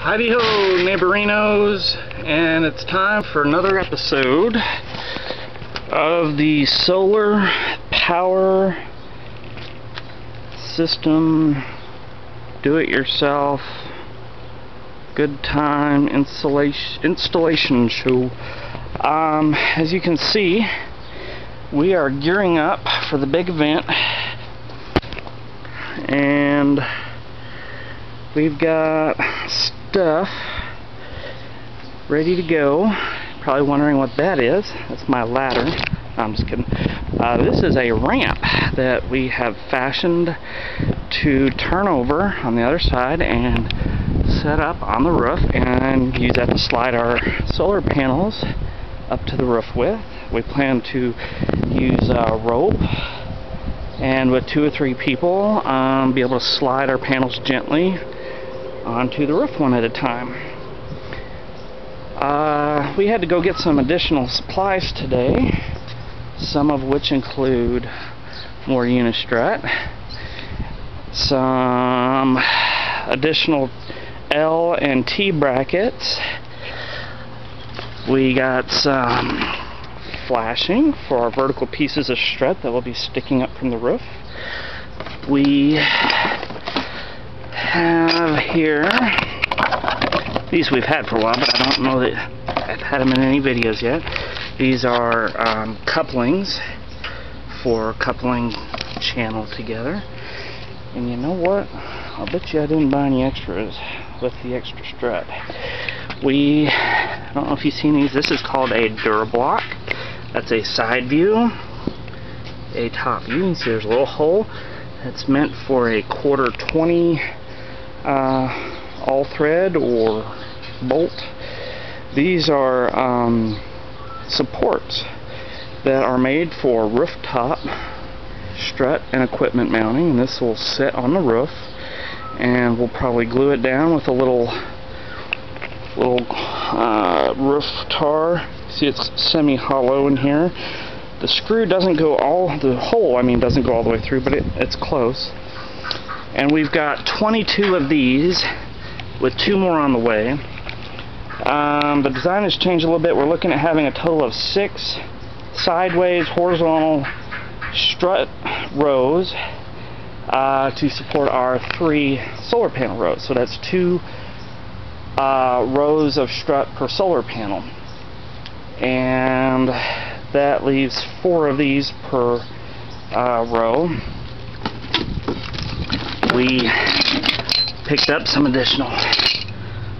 Howdy-ho, neighborinos, and it's time for another episode of the solar power system do-it-yourself good time installation show. As you can see, we are gearing up for the big event, and we've got stuff ready to go. Probably wondering what that is. That's my ladder. No, I'm just kidding. This is a ramp that we have fashioned to turn over on the other side and set up on the roof, and use that to slide our solar panels up to the roof with. We plan to use a rope, and with 2 or 3 people, be able to slide our panels gently onto the roof one at a time. We had to go get some additional supplies today, some of which include more Unistrut, some additional L and T brackets. We got some flashing for our vertical pieces of strut that will be sticking up from the roof. We have here, these we've had for a while, but I don't know that I've had them in any videos yet. These are couplings for coupling channel together. And you know what? I'll bet you I didn't buy any extras with the extra strut. I don't know if you've seen these. This is called a Durablock. That's a side view, a top view. You can see there's a little hole. It's meant for a 1/4-20 all thread or bolt. These are supports that are made for rooftop strut and equipment mounting, and this will sit on the roof, and we'll probably glue it down with a little roof tar. See, it's semi-hollow in here. The screw doesn't go the hole doesn't go all the way through, but it's close. And we've got 22 of these with 2 more on the way. The design has changed a little bit. We're looking at having a total of 6 sideways horizontal strut rows to support our 3 solar panel rows. So that's 2 rows of strut per solar panel, and that leaves 4 of these per row. We picked up some additional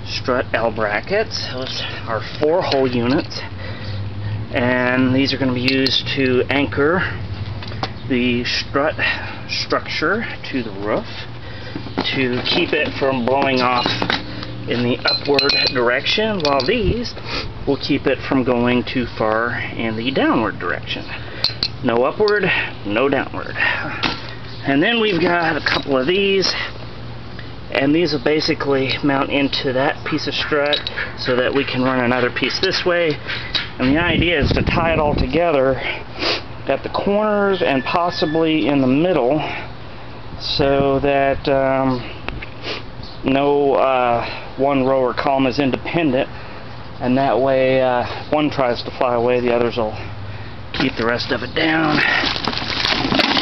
strut L brackets. Those are 4-hole units, and these are going to be used to anchor the strut structure to the roof to keep it from blowing off in the upward direction, while these will keep it from going too far in the downward direction. No upward, no downward. And then we've got a couple of these, and these will basically mount into that piece of strut so that we can run another piece this way. And the idea is to tie it all together at the corners and possibly in the middle, so that no one row or column is independent, and that way one tries to fly away, the others will keep the rest of it down.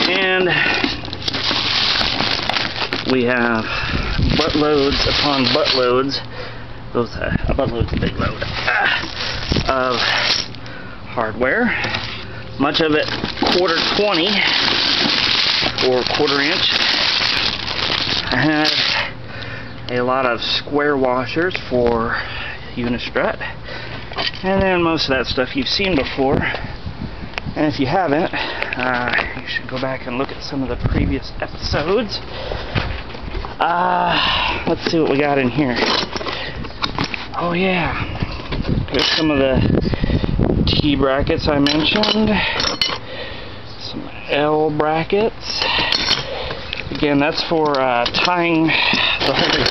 And we have buttloads upon buttloads, a buttload's a big load, of hardware, much of it 1/4-20 or 1/4 inch. I have a lot of square washers for Unistrut, and then most of that stuff you've seen before. And if you haven't, you should go back and look at some of the previous episodes. Let's see what we got in here. Oh yeah, here's some of the T brackets I mentioned, some L brackets. Again, that's for tying the whole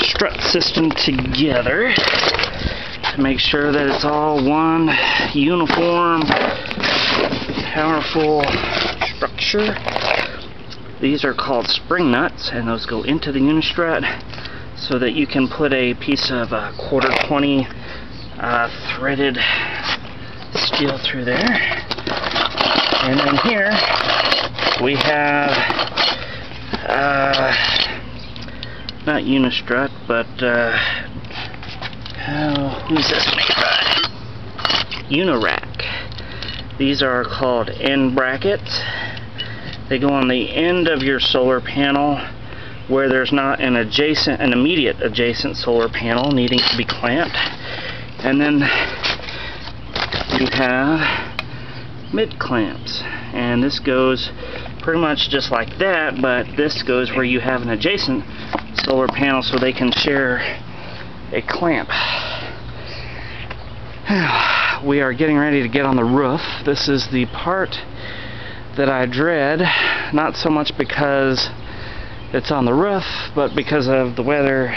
strut system together to make sure that it's all one uniform, powerful structure. These are called spring nuts, and those go into the Unistrut so that you can put a piece of 1/4 threaded steel through there. And then here we have not Unistrut, but who's this made by? Unirac. These are called end brackets. They go on the end of your solar panel where there's not an immediate adjacent solar panel needing to be clamped. And then you have mid clamps, and this goes pretty much just like that, but this goes where you have an adjacent solar panel so they can share a clamp. We are getting ready to get on the roof. This is the part that I dread, not so much because it's on the roof, but because of the weather.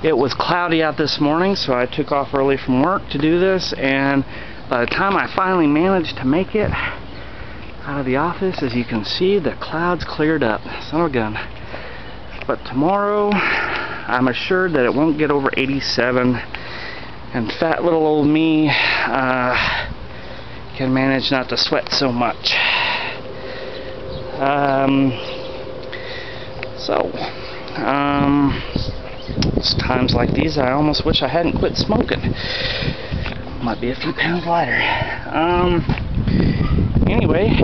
It was cloudy out this morning, so I took off early from work to do this, and by the time I finally managed to make it out of the office, as you can see, the clouds cleared up. Son of a gun. But tomorrow, I'm assured that it won't get over 87, and fat little old me can manage not to sweat so much. It's times like these I almost wish I hadn't quit smoking. Might be a few pounds lighter. Anyway,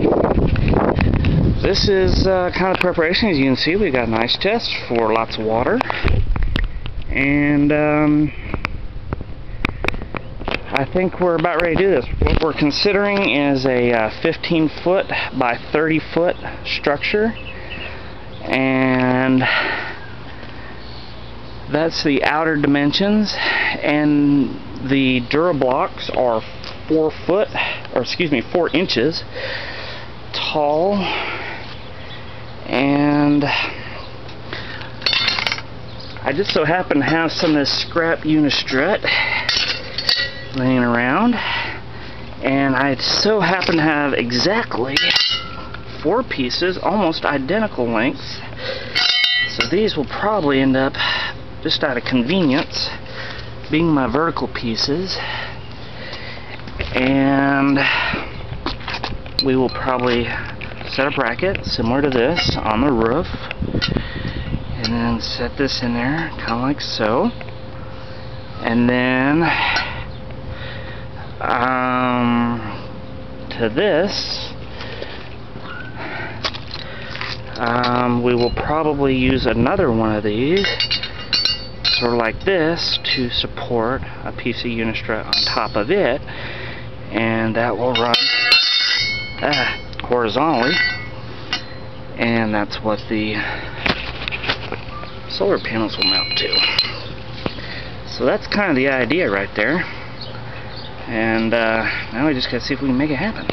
this is kind of preparation. As you can see, we got an ice chest for lots of water, and I think we're about ready to do this. What we're considering is a 15-foot by 30-foot structure, and that's the outer dimensions, and the Durablocks are 4 inches tall, and I just so happen to have some of this scrap Unistrut laying around, and I so happen to have exactly 4 pieces, almost identical lengths, so these will probably end up, just out of convenience, being my vertical pieces, and we will probably set a bracket similar to this on the roof, and then set this in there kind of like so, and then to this we will probably use another one of these, sort of like this, to support a piece of Unistrut on top of it, and that will run horizontally, and that's what the solar panels will mount to. So that's kind of the idea right there, and now we just gotta see if we can make it happen.